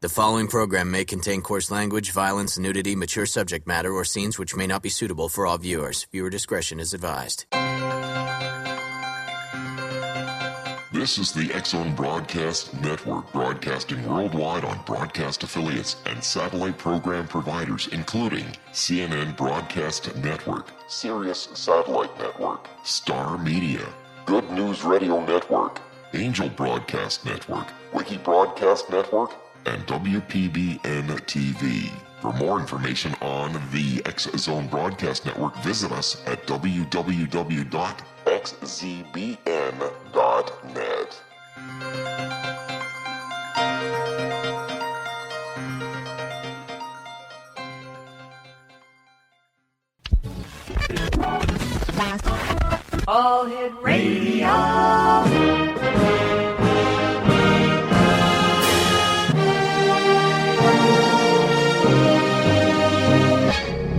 The following program may contain coarse language, violence, nudity, mature subject matter, or scenes which may not be suitable for all viewers. Viewer discretion is advised. This is the X-Zone Broadcast Network, broadcasting worldwide on broadcast affiliates and satellite program providers, including CNN Broadcast Network, Sirius Satellite Network, Star Media, Good News Radio Network, Angel Broadcast Network, Wiki Broadcast Network, and WPBN TV. For more information on the X-Zone Broadcast Network, visit us at www.xzbn.net. All Hit Radio.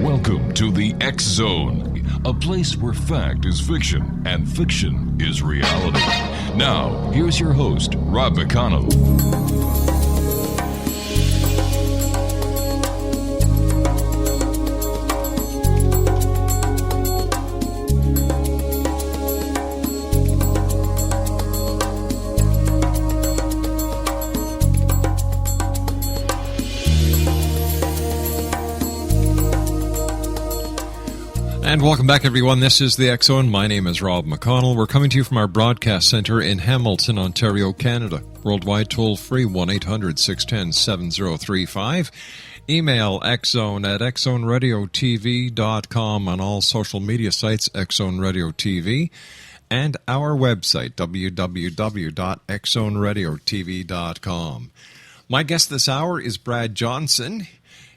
Welcome to the X-Zone, a place where fact is fiction and fiction is reality. Now, here's your host, Rob McConnell. And welcome back, everyone. This is the X-Zone. My name is Rob McConnell. We're coming to you from our broadcast center in Hamilton, Ontario, Canada. Worldwide toll-free, 1-800-610-7035. Email xzone at xzoneradiotv.com, on all social media sites, X-Zone Radio TV, and our website, www.xzoneradiotv.com. My guest this hour is Brad Johnson.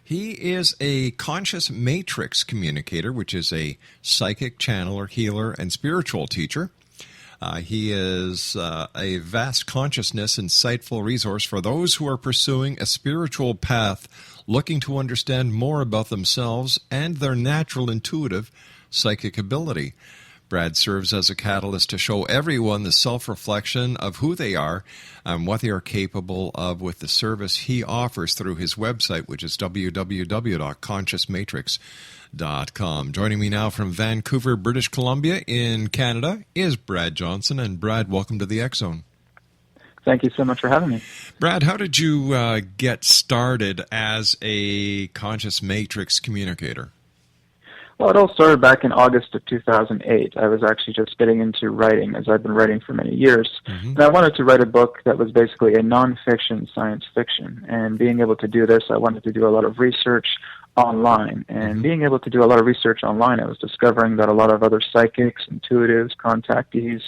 He is a conscious matrix communicator, which is a psychic channeler, healer, and spiritual teacher. He is a vast consciousness, insightful resource for those who are pursuing a spiritual path, looking to understand more about themselves and their natural intuitive psychic ability. Brad serves as a catalyst to show everyone the self-reflection of who they are and what they are capable of with the service he offers through his website, which is www.consciousmatrix.com. Joining me now from Vancouver, British Columbia in Canada is Brad Johnson. And Brad, welcome to the X-Zone. Thank you so much for having me. Brad, how did you get started as a conscious matrix communicator? Well, it all started back in August of 2008. I was actually just getting into writing, as I've been writing for many years. Mm-hmm. And I wanted to write a book that was basically a nonfiction science fiction. And being able to do this, I wanted to do a lot of research online. And being able to do a lot of research online, I was discovering that a lot of other psychics, intuitives, contactees,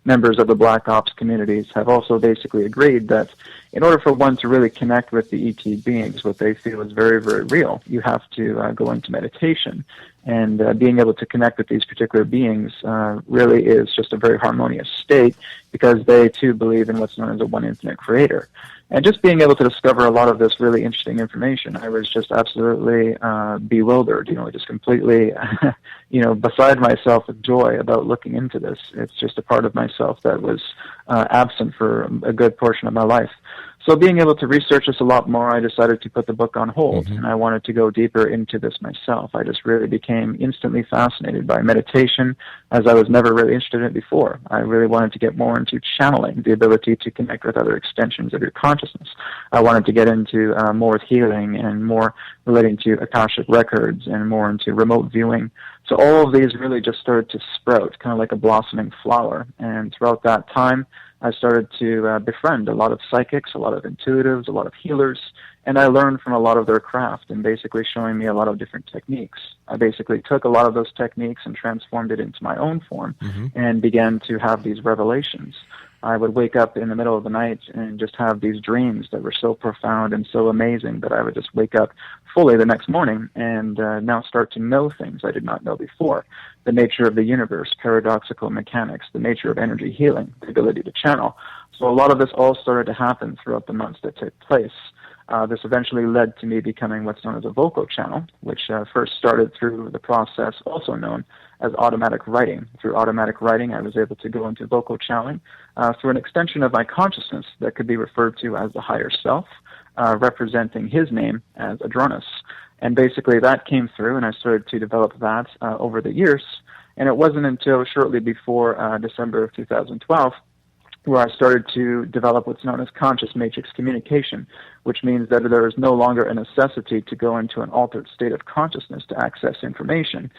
members of the Black Ops communities have also basically agreed that in order for one to really connect with the ET beings, what they feel is very, very real, you have to go into meditation. And being able to connect with these particular beings really is just a very harmonious state, because they too believe in what's known as a one infinite creator. And just being able to discover a lot of this really interesting information, I was just absolutely bewildered, just completely, beside myself with joy about looking into this. It's just a part of myself that was absent for a good portion of my life. So being able to research this a lot more, I decided to put the book on hold, and I wanted to go deeper into this myself. I just really became instantly fascinated by meditation, as I was never really interested in it before. I really wanted to get more into channeling, the ability to connect with other extensions of your consciousness. I wanted to get into more with healing and more relating to Akashic records and more into remote viewing. So all of these really just started to sprout, kind of like a blossoming flower. And throughout that time, I started to befriend a lot of psychics, a lot of intuitives, a lot of healers, and I learned from a lot of their craft and basically showing me a lot of different techniques. I basically took a lot of those techniques and transformed it into my own form and began to have these revelations. I would wake up in the middle of the night and just have these dreams that were so profound and so amazing that I would just wake up fully the next morning and now start to know things I did not know before. The nature of the universe, paradoxical mechanics, the nature of energy healing, the ability to channel. So a lot of this all started to happen throughout the months that took place. This eventually led to me becoming what's known as a vocal channel, which first started through the process also known as automatic writing. Through automatic writing, I was able to go into vocal channeling through an extension of my consciousness that could be referred to as the higher self, representing his name as Adronis. And basically that came through, and I started to develop that over the years. And it wasn't until shortly before December of 2012 where I started to develop what's known as conscious matrix communication, which means that there is no longer a necessity to go into an altered state of consciousness to access information.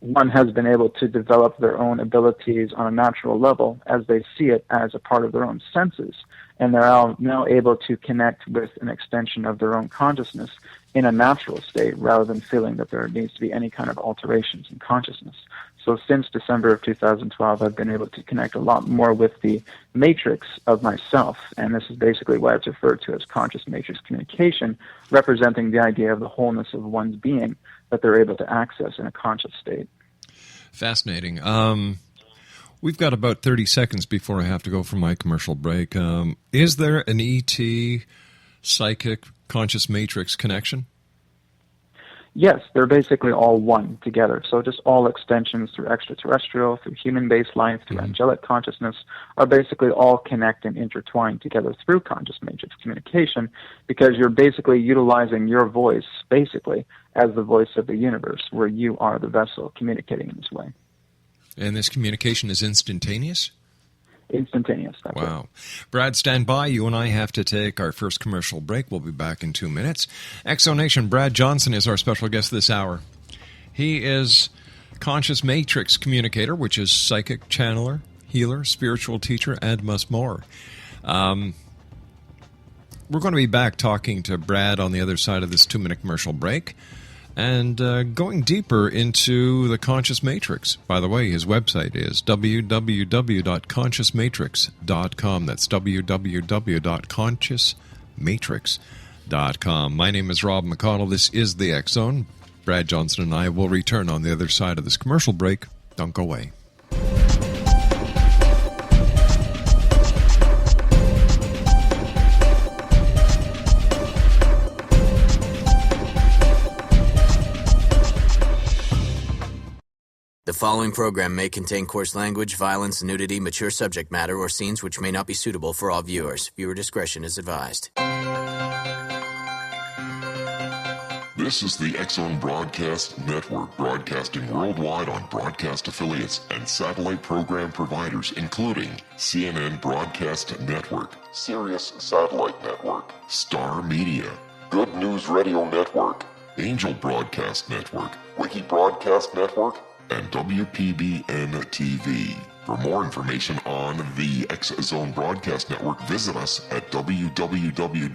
One has been able to develop their own abilities on a natural level as they see it as a part of their own senses, and they're now able to connect with an extension of their own consciousness in a natural state rather than feeling that there needs to be any kind of alterations in consciousness. So since December of 2012, I've been able to connect a lot more with the matrix of myself, and this is basically why it's referred to as conscious matrix communication, representing the idea of the wholeness of one's being that they're able to access in a conscious state. Fascinating. We've got about 30 seconds before I have to go for my commercial break. Is there an ET psychic conscious matrix connection? Yes, they're basically all one together. So just all extensions through extraterrestrial, through human-based life, through angelic consciousness are basically all connect and intertwined together through conscious matrix communication, because you're basically utilizing your voice basically as the voice of the universe, where you are the vessel communicating in this way. And this communication is instantaneous? Instantaneous. That's wow. It. Brad, stand by. You and I have to take our first commercial break. We'll be back in 2 minutes. Exonation, Brad Johnson is our special guest this hour. He is conscious matrix communicator, which is psychic channeler, healer, spiritual teacher, and much more. We're going to be back talking to Brad on the other side of this 2-minute commercial break and going deeper into the conscious matrix. By the way, his website is www.consciousmatrix.com. That's www.consciousmatrix.com. My name is Rob McConnell. This is the X Zone. Brad Johnson and I will return on the other side of this commercial break. Don't go away. The following program may contain coarse language, violence, nudity, mature subject matter, or scenes which may not be suitable for all viewers. Viewer discretion is advised. This is the X-Zone Broadcast Network, broadcasting worldwide on broadcast affiliates and satellite program providers, including CNN Broadcast Network, Sirius Satellite Network, Star Media, Good News Radio Network, Angel Broadcast Network, Wiki Broadcast Network, and WPBN TV. For more information on the X-Zone Broadcast Network, visit us at www.xzbn.net.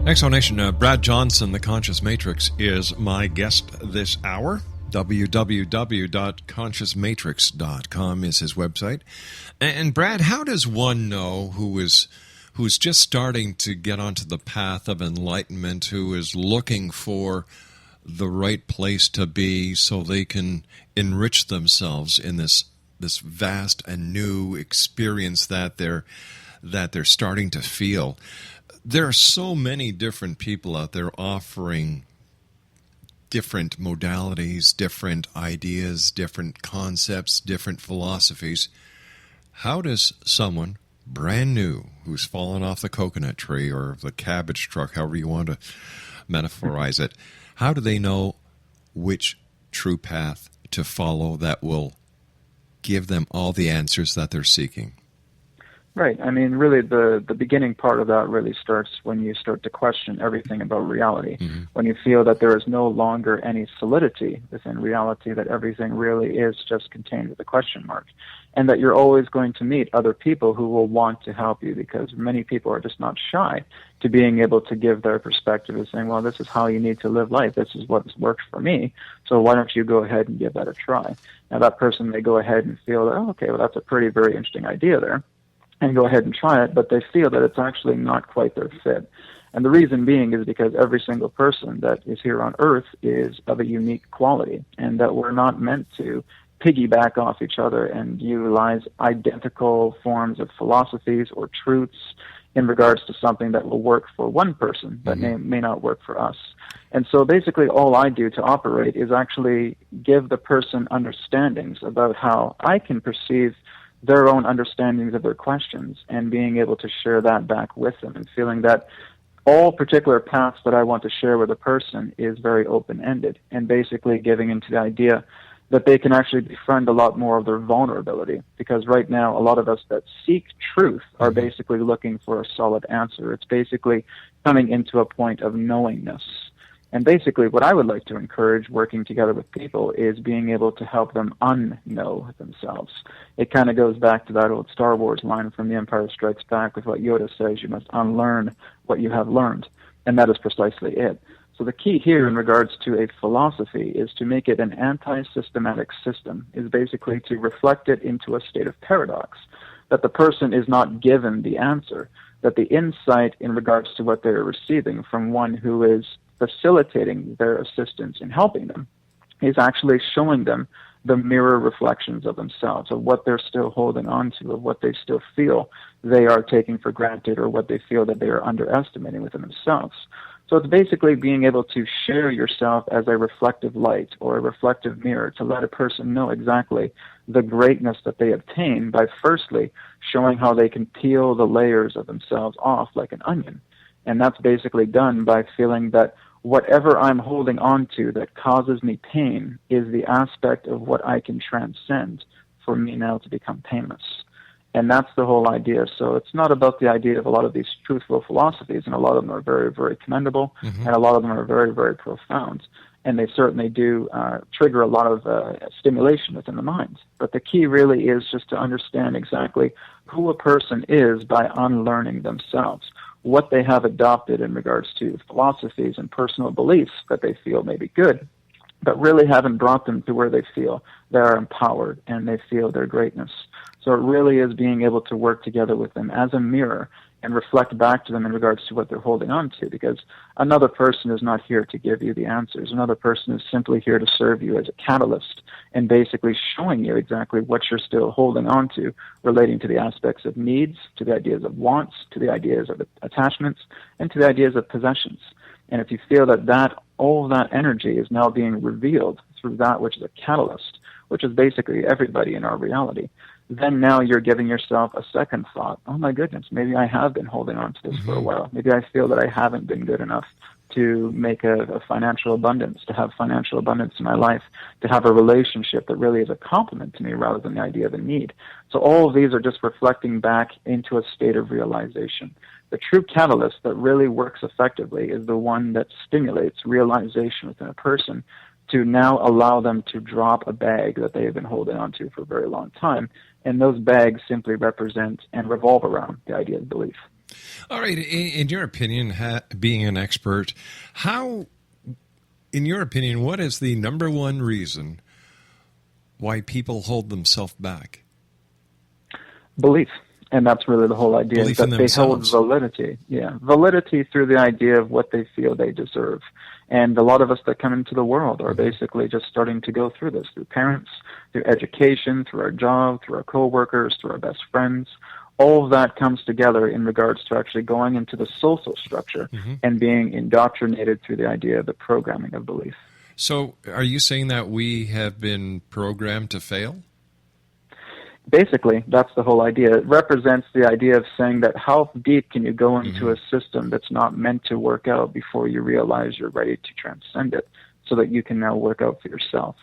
Exonation, Brad Johnson, the Conscious Matrix, is my guest this hour. www.consciousmatrix.com is his website. And Brad, how does one know who's just starting to get onto the path of enlightenment, who is looking for the right place to be so they can enrich themselves in this vast and new experience that they're starting to feel? There are so many different people out there offering different modalities, different ideas, different concepts, different philosophies. How does someone brand new who's fallen off the coconut tree or the cabbage truck, however you want to metaphorize it, how do they know which true path to follow that will give them all the answers that they're seeking? Right. I mean, really, the beginning part of that really starts when you start to question everything about reality. When you feel that there is no longer any solidity within reality, that everything really is just contained with a question mark, and that you're always going to meet other people who will want to help you, because many people are just not shy to being able to give their perspective and saying, well, this is how you need to live life. This is what's worked for me. So why don't you go ahead and give that a try? Now, that person may go ahead and feel that, oh, okay, well, that's a very interesting idea there, and go ahead and try it, but they feel that it's actually not quite their fit. And the reason being is because every single person that is here on Earth is of a unique quality, and that we're not meant to piggyback off each other and utilize identical forms of philosophies or truths in regards to something that will work for one person but may not work for us. And so basically all I do to operate is actually give the person understandings about how I can perceive their own understandings of their questions, and being able to share that back with them, and feeling that all particular paths that I want to share with a person is very open-ended, and basically giving into the idea that they can actually befriend a lot more of their vulnerability. Because right now, a lot of us that seek truth are basically looking for a solid answer. It's basically coming into a point of knowingness. And basically what I would like to encourage working together with people is being able to help them unknow themselves. It kind of goes back to that old Star Wars line from The Empire Strikes Back with what Yoda says, you must unlearn what you have learned. And that is precisely it. So the key here in regards to a philosophy is to make it an anti-systematic system, is basically to reflect it into a state of paradox, that the person is not given the answer, that the insight in regards to what they're receiving from one who is facilitating their assistance in helping them is actually showing them the mirror reflections of themselves, of what they're still holding on to, of what they still feel they are taking for granted, or what they feel that they are underestimating within themselves. So it's basically being able to share yourself as a reflective light or a reflective mirror to let a person know exactly the greatness that they obtain by firstly showing how they can peel the layers of themselves off like an onion. And that's basically done by feeling that whatever I'm holding on to that causes me pain is the aspect of what I can transcend for me now to become painless. And that's the whole idea. So it's not about the idea of a lot of these truthful philosophies, and a lot of them are very, very commendable, and a lot of them are very, very profound. And they certainly do trigger a lot of stimulation within the mind. But the key really is just to understand exactly who a person is by unlearning themselves, what they have adopted in regards to philosophies and personal beliefs that they feel may be good, but really haven't brought them to where they feel they are empowered and they feel their greatness. So it really is being able to work together with them as a mirror and reflect back to them in regards to what they're holding on to, because another person is not here to give you the answers. Another person is simply here to serve you as a catalyst and basically showing you exactly what you're still holding on to, relating to the aspects of needs, to the ideas of wants, to the ideas of attachments, and to the ideas of possessions. And if you feel that all of that energy is now being revealed through that which is a catalyst, which is basically everybody in our reality, then now you're giving yourself a second thought. Oh my goodness, maybe I have been holding on to this for a while. Maybe I feel that I haven't been good enough to make a financial abundance, to have financial abundance in my life, to have a relationship that really is a compliment to me rather than the idea of a need. So all of these are just reflecting back into a state of realization. The true catalyst that really works effectively is the one that stimulates realization within a person to now allow them to drop a bag that they have been holding on to for a very long time. And those bags simply represent and revolve around the idea of belief. All right. In your opinion, being an expert, in your opinion, what is the number one reason why people hold themselves back? Belief. And that's really the whole idea, Belief that in they themselves. hold validity. Yeah, validity through the idea of what they feel they deserve. And a lot of us that come into the world are basically just starting to go through this, through parents, through education, through our job, through our coworkers, through our best friends. All of that comes together in regards to actually going into the social structure and being indoctrinated through the idea of the programming of belief. So are you saying that we have been programmed to fail? Basically, that's the whole idea. It represents the idea of saying that how deep can you go into a system that's not meant to work out before you realize you're ready to transcend it, so that you can now work out for yourself.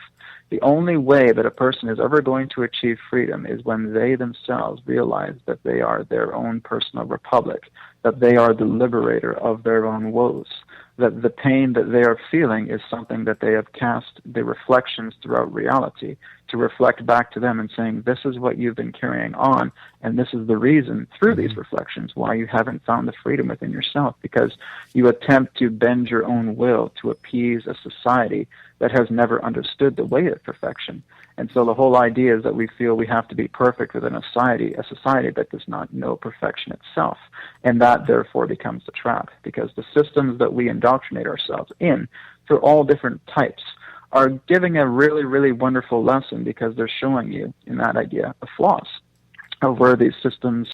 The only way that a person is ever going to achieve freedom is when they themselves realize that they are their own personal republic, that they are the liberator of their own woes, that the pain that they are feeling is something that they have cast the reflections throughout reality to reflect back to them and saying, this is what you've been carrying on, and this is the reason through these reflections why you haven't found the freedom within yourself, because you attempt to bend your own will to appease a society that has never understood the way of perfection. And so the whole idea is that we feel we have to be perfect within a society that does not know perfection itself. And that therefore becomes the trap, because the systems that we indoctrinate ourselves in, for all different types, are giving a really, really wonderful lesson, because they're showing you in that idea the flaws of where these systems